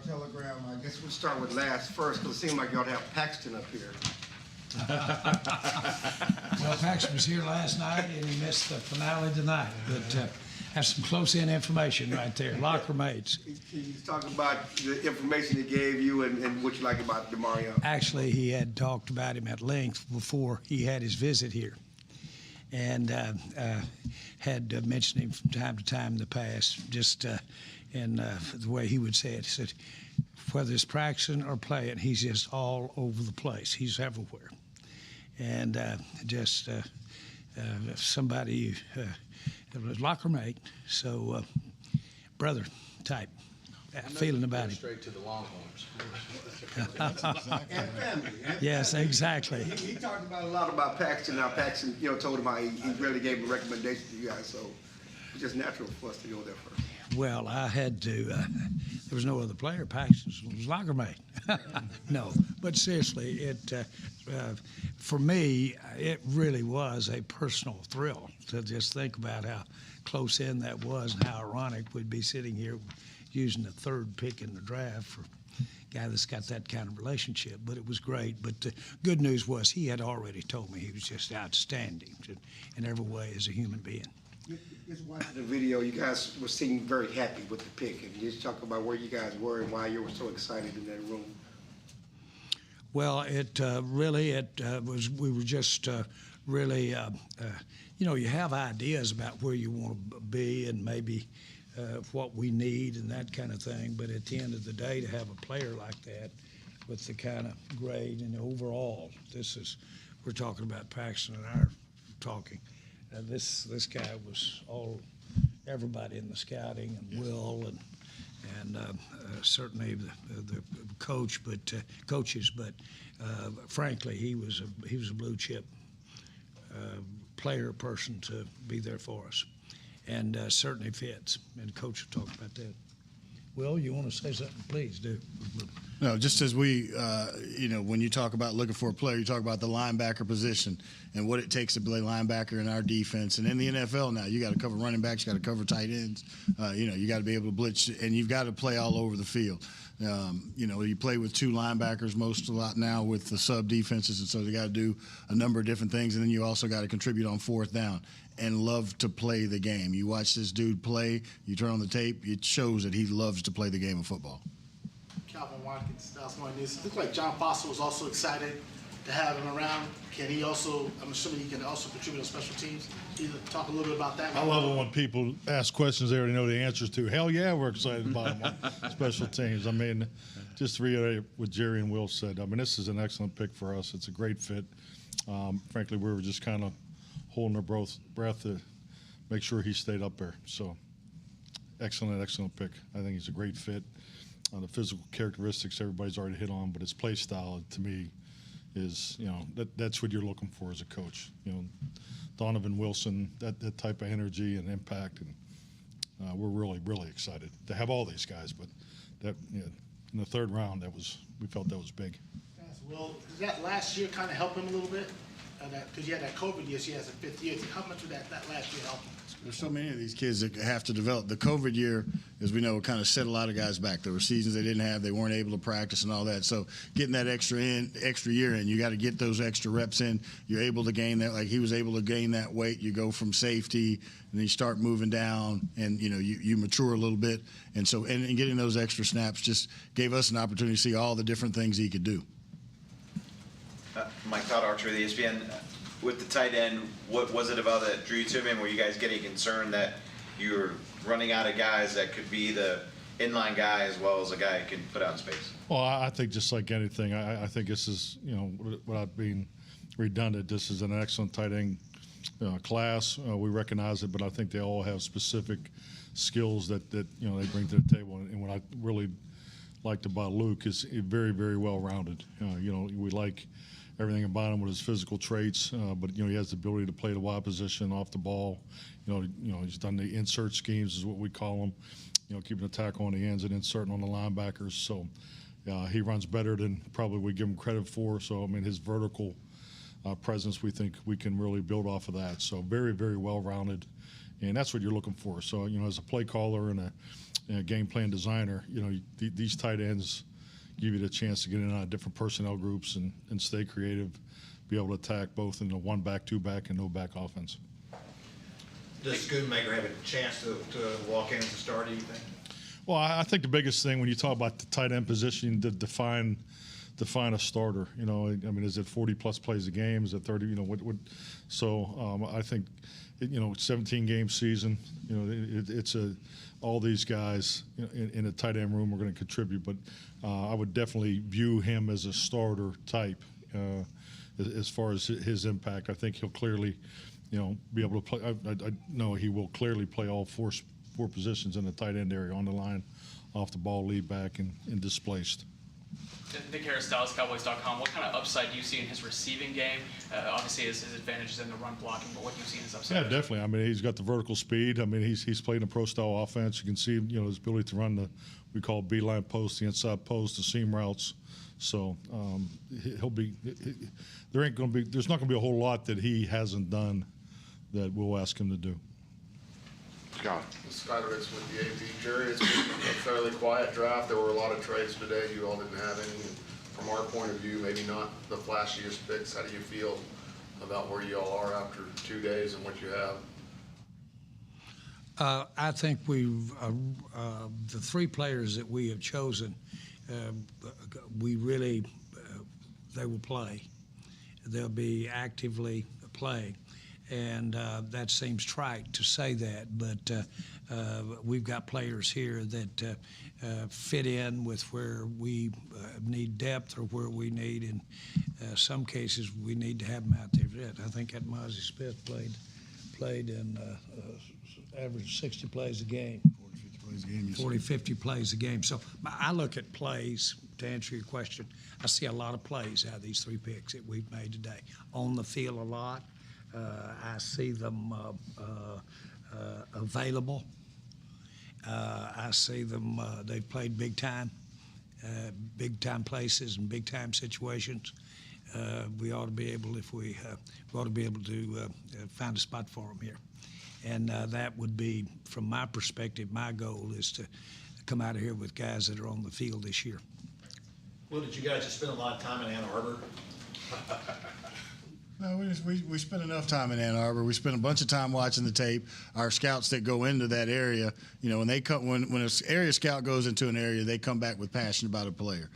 telegram. I guess we'll start with last first, because it seems like y'all have Paxton up here. Well, Paxton was here last night, and he missed the finale tonight. But have some close-in information right there. Locker mates. He's talking about the information he gave you and what you like about DeMario. Actually, he had talked about him at length before he had his visit here, and had mentioned him from time to time in the past, just in the way he would say it. He said, whether it's practicing or playing, he's just all over the place. He's everywhere. And just somebody, locker mate, so brother type feeling about him. Straight to the Longhorns. And family. Yes, exactly. He talked about a lot about Paxton. Now Paxton, told him how he really gave him a recommendation to you guys. So it's just natural for us to go there first. Well, I had to. There was no other player. Paxton was locker mate. No, but seriously, it for me, it really was a personal thrill to just think about how close in that was and how ironic we'd be sitting here using the third pick in the draft for a guy that's got that kind of relationship. But it was great. But the good news was he had already told me he was just outstanding in every way as a human being. Just watching the video, you guys were seeming very happy with the pick, and just talk about where you guys were and why you were so excited in that room. Well, it really was. We were just really, you have ideas about where you want to be and maybe what we need and that kind of thing. But at the end of the day, to have a player like that with the kind of grade and overall, we're talking about Paxton and our talking. This guy was everybody in the scouting, and Will and certainly the coach, coaches. But frankly, he was a blue chip player person to be there for us, and certainly fits. And coach will talk about that. Will, you want to say something? Please do. No, just as we, when you talk about looking for a player, you talk about the linebacker position and what it takes to play linebacker in our defense. And in the NFL now, you got to cover running backs, you got to cover tight ends. You got to be able to blitz, and you've got to play all over the field. You play with two linebackers a lot now with the sub defenses, and so you got to do a number of different things. And then you also got to contribute on fourth down and love to play the game. You watch this dude play, you turn on the tape, it shows that he loves to play the game of football. Calvin Watkins, Dallas Cowboys. It looks like John Foster was also excited to have him around. Can he also, I'm assuming he can also contribute on special teams. Can you talk a little bit about that? I love it when people ask questions they already know the answers to. Hell yeah, we're excited about him on special teams. I mean, just to reiterate what Jerry and Will said, this is an excellent pick for us. It's a great fit. Frankly, we were just kind of holding our breath to make sure he stayed up there. So, excellent pick. I think he's a great fit. The physical characteristics everybody's already hit on, but his play style to me is, that's what you're looking for as a coach. Donovan Wilson, that type of energy and impact, and we're really, really excited to have all these guys. But that, in the third round, we felt that was big. Well, did that last year kind of help him a little bit? Because you had that COVID year, so he has a fifth year. How much would that last year help him? There's so many of these kids that have to develop. The COVID year, as we know, kind of set a lot of guys back. There were seasons they didn't have, they weren't able to practice and all that. So getting that extra year in, you got to get those extra reps in. You're able to gain that, like he was able to gain that weight. You go from safety, and then you start moving down, and you mature a little bit. And so, and getting those extra snaps just gave us an opportunity to see all the different things he could do. Mike Todd, Archer of the ESPN. With the tight end, what was it about that drew you to him? Were you guys getting concerned that you were running out of guys that could be the inline guy as well as a guy who can put out in space? Well, I think just like anything, I think this is, without being redundant, this is an excellent tight end class. We recognize it, but I think they all have specific skills that they bring to the table. And what I really liked about Luke is very, very well-rounded. We like everything about him with his physical traits, but he has the ability to play the wide position off the ball. He's done the insert schemes, is what we call them. Keeping the tackle on the ends and inserting on the linebackers. So he runs better than probably we give him credit for. So his vertical presence, we think we can really build off of that. So very, very well-rounded, and that's what you're looking for. So, as a play caller and a game plan designer, these tight ends give you the chance to get in on different personnel groups and stay creative, be able to attack both in the one back, two back, and no back offense. Does Schoonmaker have a chance to walk in as a starter, you think? Well, I think the biggest thing when you talk about the tight end position, to define a starter. Is it 40+ plays a game? Is it 30? So I think, 17 game season. It's all these guys in a tight end room are going to contribute, but I would definitely view him as a starter type as far as his impact. I think he'll clearly, be able to play. I know he will clearly play all four positions in the tight end area, on the line, off the ball, lead back, and displaced. Nick Harris, DallasCowboys.com. What kind of upside do you see in his receiving game? Obviously, his advantage is in the run blocking, but what do you see in his upside? Yeah, definitely. He's got the vertical speed. He's played in a pro-style offense. You can see, his ability to run we call beeline post, the inside post, the seam routes. So he'll be. There's not going to be a whole lot that he hasn't done that we'll ask him to do. Scott. Skyler's with the AP. Jerry, it's been a fairly quiet draft. There were a lot of trades today. You all didn't have any. And from our point of view, maybe not the flashiest picks. How do you feel about where you all are after 2 days and what you have? I think the three players that we have chosen, we really, they will play. They'll be actively playing. And that seems trite to say that, but we've got players here that fit in with where we need depth or where we need, in some cases, we need to have them out there. I think that Mozzie Smith played in average 60 plays a game. 40, 50 plays a game. So I look at plays, to answer your question. I see a lot of plays out of these three picks that we've made today. On the field a lot. I see them available. I see them, they've played big time places and big time situations. We ought to be able, we ought to be able to find a spot for them here. And that would be, from my perspective, my goal is to come out of here with guys that are on the field this year. Well, did you guys just spend a lot of time in Ann Arbor? No, we spent enough time in Ann Arbor. We spent a bunch of time watching the tape. Our scouts that go into that area, when an area scout goes into an area, they come back with passion about a player.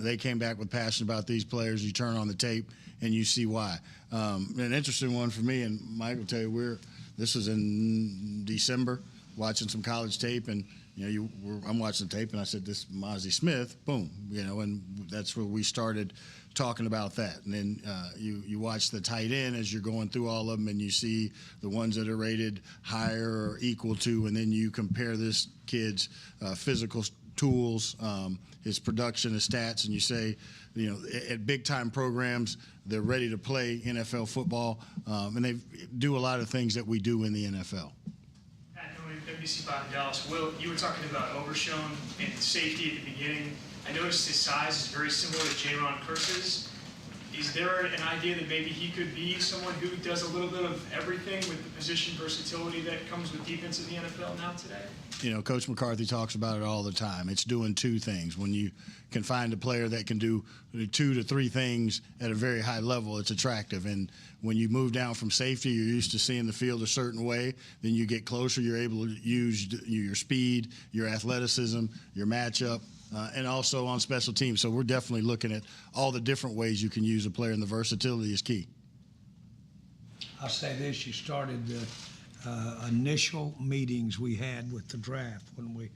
They came back with passion about these players. You turn on the tape and you see why. An interesting one for me, and Mike will tell you, this was in December, watching some college tape, and I'm watching the tape, and I said, "This Mozzie Smith," boom, and that's where we started talking about that. And then you watch the tight end as you're going through all of them, and you see the ones that are rated higher or equal to, and then you compare this kid's physical tools, his production, his stats, and you say, at big time programs, they're ready to play NFL football, and they do a lot of things that we do in the NFL. NBC5 in Dallas. Will, you were talking about Overshown and safety at the beginning. I noticed his size is very similar to Jaron Kearse's. Is there an idea that maybe he could be someone who does a little bit of everything with the position versatility that comes with defense in the NFL now today? Coach McCarthy talks about it all the time. It's doing two things. When you can find a player that can do 2 to 3 things at a very high level, it's attractive. And when you move down from safety, you're used to seeing the field a certain way. Then you get closer, you're able to use your speed, your athleticism, your matchup, and also on special teams. So we're definitely looking at all the different ways you can use a player, and the versatility is key. I'll say this, you started the initial meetings we had with the draft when we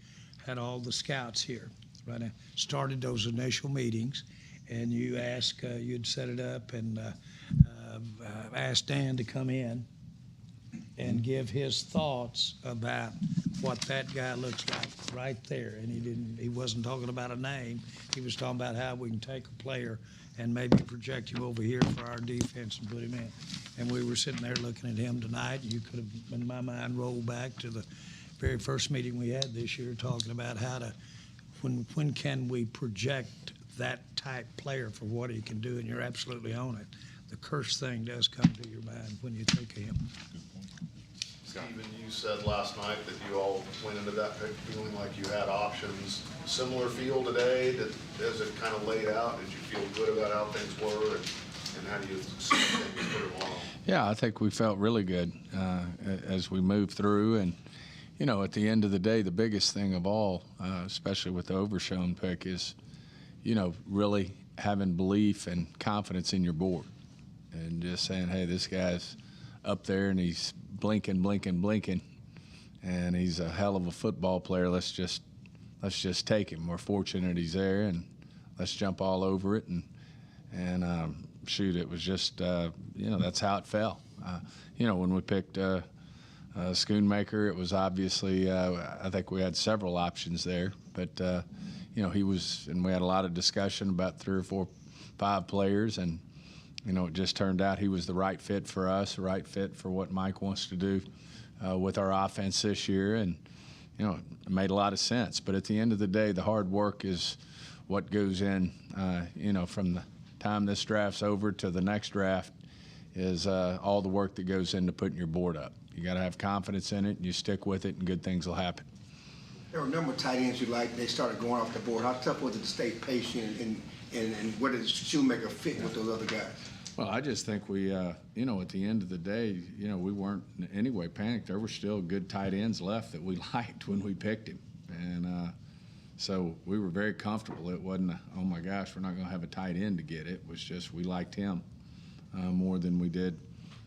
had all the scouts here. Right, started those initial meetings, and you you'd set it up and asked Dan to come in and give his thoughts about what that guy looks like right there. And he wasn't talking about a name. He was talking about how we can take a player and maybe project him over here for our defense and put him in. And we were sitting there looking at him tonight. You could have, in my mind, rolled back to the very first meeting we had this year, talking about how to, when can we project that type player for what he can do, and you're absolutely on it. The curse thing does come to your mind when you think of him. Steven, you said last night that you all went into that pick feeling like you had options. Similar feel today, that as it kind of laid out, did you feel good about how things were, and how do you see things for tomorrow? Yeah, I think we felt really good as we moved through. And, you know, at the end of the day, the biggest thing of all, especially with the Overshown pick, is, you know, really having belief and confidence in your board and just saying, hey, this guy's up there and he's blinking, and he's a hell of a football player. Let's just take him. We're fortunate he's there, and let's jump all over it. And shoot, it was just, you know, that's how it fell. You know, when we picked Schoonmaker, it was obviously, I think we had several options there, but, you know, he was, and we had a lot of discussion about 3 or 4, 5 players, and, you know, it just turned out he was the right fit for us, the right fit for what Mike wants to do with our offense this year, and, you know, it made a lot of sense. But at the end of the day, the hard work is what goes in, you know, from the time this draft's over to the next draft is all the work that goes into putting your board up. You got to have confidence in it, and you stick with it, and good things will happen. There were a number of tight ends you liked. They started going off the board. How tough was it to stay patient, and where did Shoemaker fit with those other guys? Well, I just think we, you know, at the end of the day, you know, we weren't in any way panicked. There were still good tight ends left that we liked when we picked him. And so we were very comfortable. It wasn't, oh my gosh, we're not going to have a tight end to get. It was just we liked him more than we did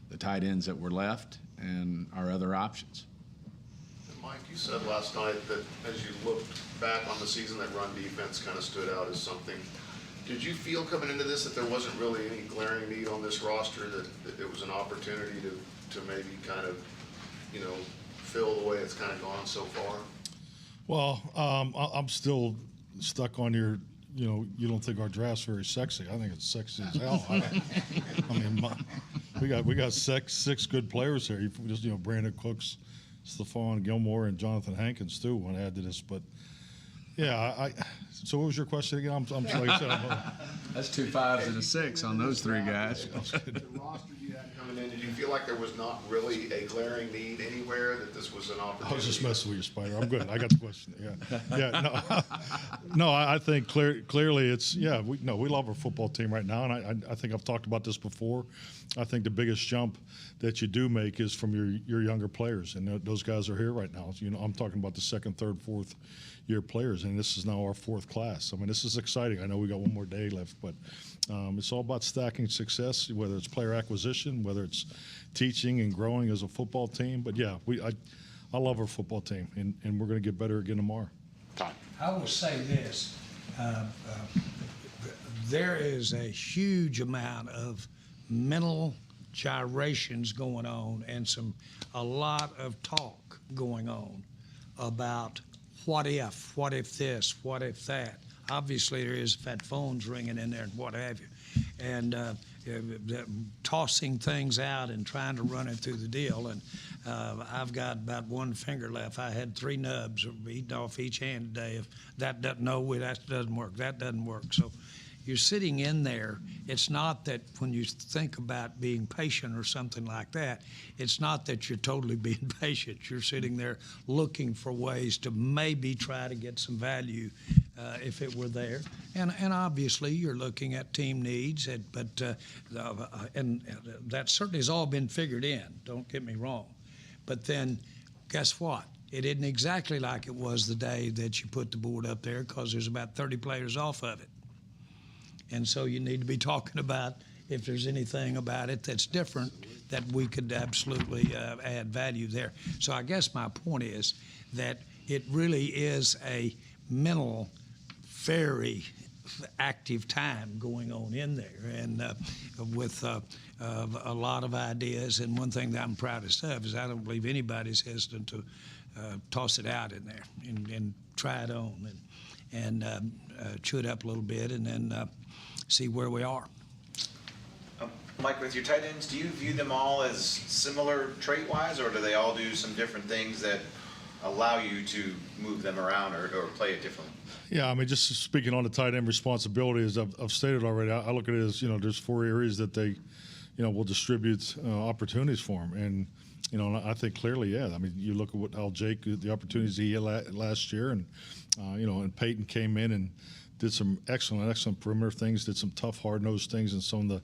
the tight ends that were left and our other options. And Mike, you said last night that as you looked back on the season, that run defense kind of stood out as something. Did you feel coming into this that there wasn't really any glaring need on this roster, that it was an opportunity to maybe kind of, you know, fill the way it's kind of gone so far? Well, I'm still stuck on your, you know, you don't think our draft's very sexy. I think it's sexy as hell. I mean, we got six good players here. You know, Brandon Cooks, Stephon Gilmore, and Jonathan Hankins too. Want to add to this, but yeah, so what was your question again? I'm like I said, That's 2 5s and a 6 on those 3 guys. The roster you had coming in, did you feel like there was not really a glaring need anywhere, that this was an opportunity? I was just messing with you, Spider. I'm good. I got the question. Yeah. No, I think clearly it's, yeah, we love our football team right now, and I think I've talked about this before. I think the biggest jump that you do make is from your younger players, and those guys are here right now. You know, I'm talking about the 2nd, 3rd, 4th year players, and this is now our 4th class. I mean, this is exciting. I know we got one more day left, but it's all about stacking success, whether it's player acquisition, whether it's teaching and growing as a football team. But yeah, I love our football team, and we're going to get better again tomorrow. I will say this, there is a huge amount of mental gyrations going on and a lot of talk going on about what if this, what if that. Obviously, there is fat phones ringing in there and what have you. And tossing things out and trying to run it through the deal. And I've got about 1 finger left. I had 3 nubs eaten off each hand today. If that doesn't work, that doesn't work. So you're sitting in there. It's not that when you think about being patient or something like that, it's not that you're totally being patient. You're sitting there looking for ways to maybe try to get some value if it were there. And obviously you're looking at team needs, but that certainly has all been figured in, don't get me wrong. But then guess what? It isn't exactly like it was the day that you put the board up there, because there's about 30 players off of it. And so you need to be talking about if there's anything about it that's different that we could absolutely add value there. So I guess my point is that it really is a mental, very active time going on in there, and with a lot of ideas. And one thing that I'm proudest of is I don't believe anybody's hesitant to toss it out in there and try it on and chew it up a little bit, and then see where we are. Mike, with your tight ends, do you view them all as similar trait-wise, or do they all do some different things that allow you to move them around or play it differently? Yeah, I mean, just speaking on the tight end responsibility, as I've stated already, I look at it as, you know, there's 4 areas that they we'll distribute opportunities for them. And, and I think clearly, yeah. I mean, you look at how Jake, the opportunities he had last year, and, and Peyton came in and did some excellent perimeter things, did some tough, hard-nosed things in some of the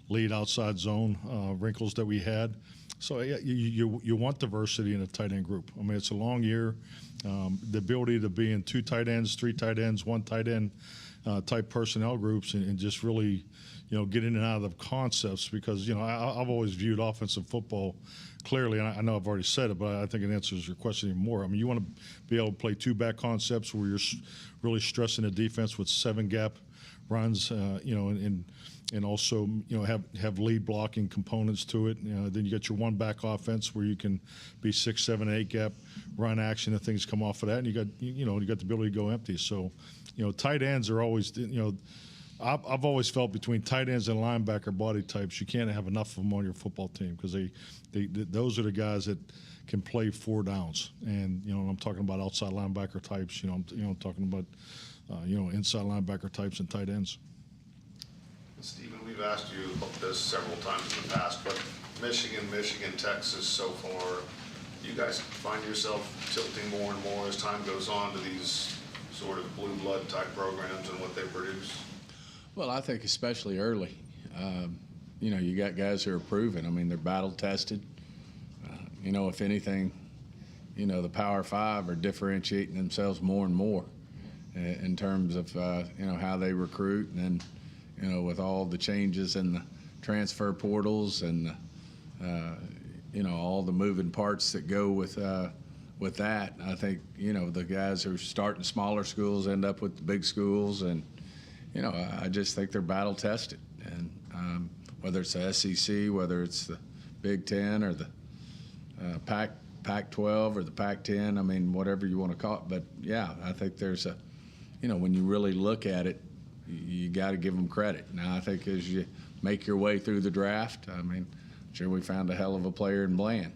lead outside zone wrinkles that we had. So, yeah, you want diversity in a tight end group. I mean, it's a long year. The ability to be in 2 tight ends, 3 tight ends, 1 tight end type personnel groups and just really, get in and out of the concepts because, I've always viewed offensive football clearly, and I know I've already said it, but I think it answers your question even more. I mean, you want to be able to play 2-back concepts where you're really stressing the defense with 7-gap runs, and also, have lead blocking components to it. Then you got your 1-back offense where you can be 6, 7, 8-gap run action and things come off of that, and you got the ability to go empty. So, tight ends are always, I've always felt between tight ends and linebacker body types, you can't have enough of them on your football team because those are the guys that can play 4 downs. And I'm talking about outside linebacker types. I'm talking about inside linebacker types and tight ends. Stephen, we've asked you about this several times in the past, but Michigan, Texas so far, you guys find yourself tilting more and more as time goes on to these sort of blue blood type programs and what they produce? Well, I think especially early. You got guys who are proven. I mean, they're battle tested. If anything, the Power 5 are differentiating themselves more and more in terms of, how they recruit. And then, with all the changes in the transfer portals and, all the moving parts that go with that, I think, the guys who start in smaller schools end up with the big schools. And, I just think they're battle tested. And whether it's the SEC, whether it's the Big Ten or the Pac-12 or the Pac-10, I mean, whatever you want to call it. But, yeah, I think there's when you really look at it, you got to give them credit. Now, I think as you make your way through the draft, I mean, sure we found a hell of a player in Bland,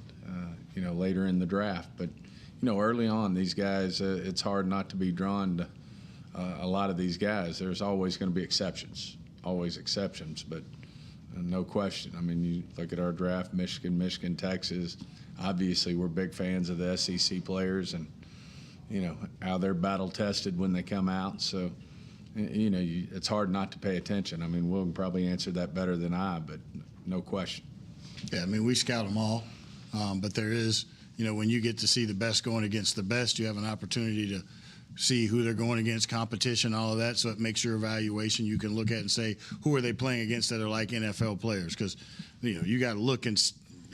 later in the draft. But, early on, these guys, it's hard not to be drawn to a lot of these guys. There's always going to be exceptions, but no question. I mean, you look at our draft, Michigan, Texas. Obviously, we're big fans of the SEC players and, how they're battle tested when they come out. So, it's hard not to pay attention. I mean, Will can probably answer that better than I, but no question. Yeah, I mean, we scout them all, but there is, when you get to see the best going against the best, you have an opportunity to see who they're going against, competition, all of that. So it makes your evaluation. You can look at and say, who are they playing against that are like NFL players? Because, you got to look and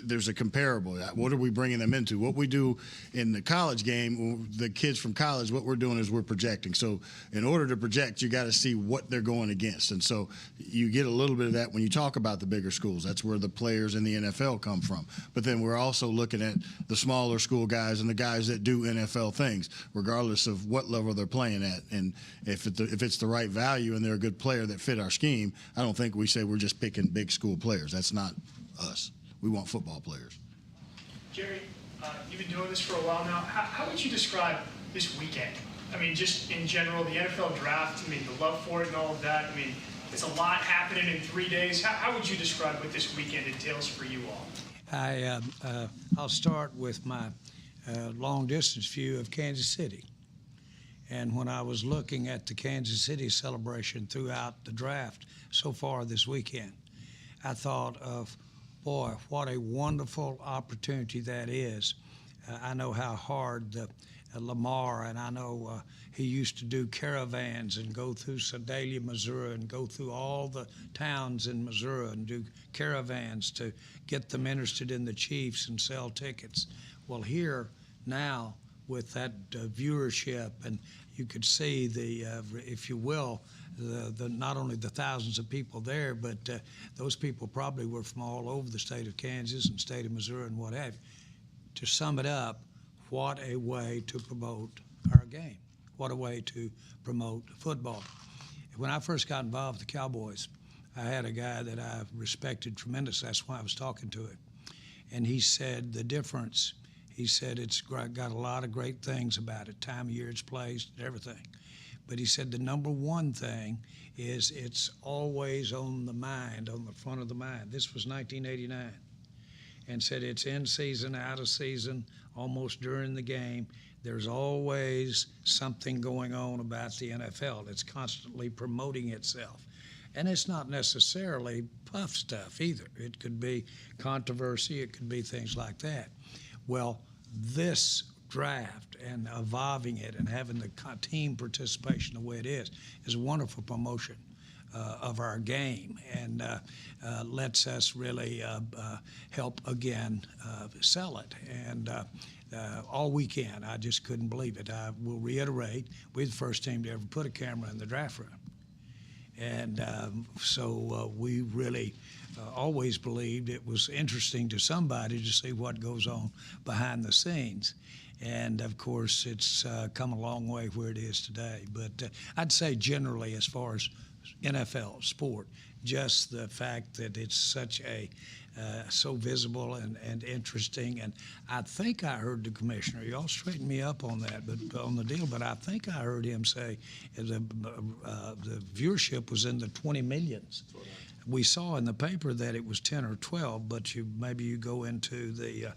there's a comparable. What are we bringing them into? What we do in the college game, the kids from college, what we're doing is we're projecting. So in order to project, you got to see what they're going against. And so you get a little bit of that when you talk about the bigger schools. That's where the players in the NFL come from. But then we're also looking at the smaller school guys and the guys that do NFL things, regardless of what level they're playing at. And if it's the right value and they're a good player that fit our scheme, I don't think we say we're just picking big school players. That's not us. We want football players. Jerry, you've been doing this for a while now. How would you describe this weekend? I mean, just in general, the NFL draft, I mean, the love for it and all of that. I mean, it's a lot happening in 3 days. How would you describe what this weekend entails for you all? I'll start with my long-distance view of Kansas City. And when I was looking at the Kansas City celebration throughout the draft so far this weekend, I thought of, boy, what a wonderful opportunity that is. I know how hard Lamar, and I know he used to do caravans and go through Sedalia, Missouri, and go through all the towns in Missouri and do caravans to get them interested in the Chiefs and sell tickets. Well, here now with that viewership, and you could see the, if you will, the not only the thousands of people there, but those people probably were from all over the state of Kansas and state of Missouri and what have you. To sum it up, what a way to promote our game. What a way to promote football. When I first got involved with the Cowboys, I had a guy that I respected tremendously. That's why I was talking to him. And he said the difference, he said it's got a lot of great things about it, time of year it's placed, everything. But he said the number one thing is it's always on the mind, on the front of the mind. This was 1989. And said it's in season, out of season, almost during the game. There's always something going on about the NFL. It's constantly promoting itself. And it's not necessarily puff stuff either. It could be controversy. It could be things like that. Well, this draft and evolving it and having the team participation the way it is a wonderful promotion of our game, and lets us really help again sell it. And all weekend, I just couldn't believe it. I will reiterate, we're the first team to ever put a camera in the draft room. And so we really always believed it was interesting to somebody to see what goes on behind the scenes. And of course, it's come a long way where it is today. But I'd say generally, as far as NFL sport, just the fact that it's such a so visible and interesting. And I think I heard the commissioner, y'all straighten me up on that, but on the deal, but I think I heard him say the viewership was in the 20 millions. We saw in the paper that it was 10 or 12, but maybe you go into the,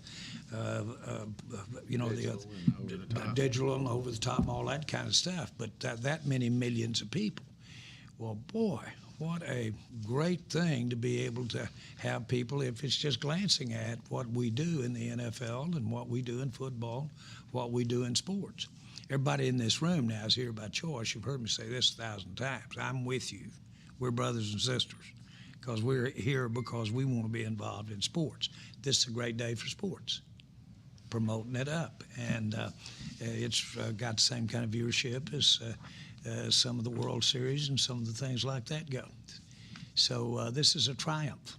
digital and over the top and all that kind of stuff, but that many millions of people. Well, boy, what a great thing to be able to have people, if it's just glancing at what we do in the NFL and what we do in football, what we do in sports. Everybody in this room now is here by choice. You've heard me say this 1,000 times. I'm with you. We're brothers and sisters because we're here because we want to be involved in sports. This is a great day for sports, promoting it up. And it's got the same kind of viewership as some of the World Series and some of the things like that go. So this is a triumph.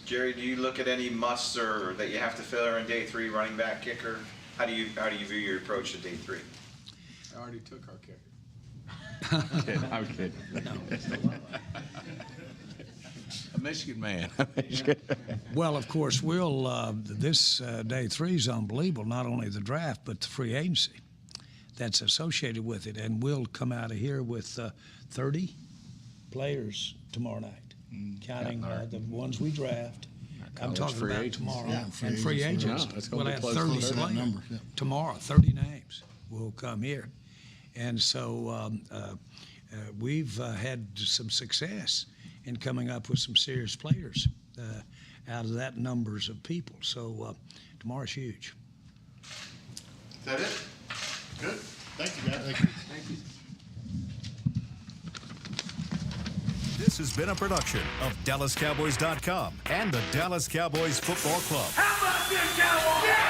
Jerry, do you look at any musts or that you have to fill in day 3, running back, kicker? How do you view your approach to day 3? I already took our kicker. I'm kidding. No. A Michigan man. Well, of course, we'll this day 3 is unbelievable. Not only the draft, but the free agency that's associated with it, and we'll come out of here with 30 players tomorrow night, counting the ones we draft. I'm talking free about agents. tomorrow, Yeah, and free agents. No, it's We'll gonna be have close 30 to that number, yeah. tomorrow. 30 names will come here, and so we've had some success in coming up with some serious players out of that numbers of people. So tomorrow's huge. Is that it? Good. Thank you, guys. Thank you. Thank you. This has been a production of DallasCowboys.com and the Dallas Cowboys Football Club. How about this, Cowboys?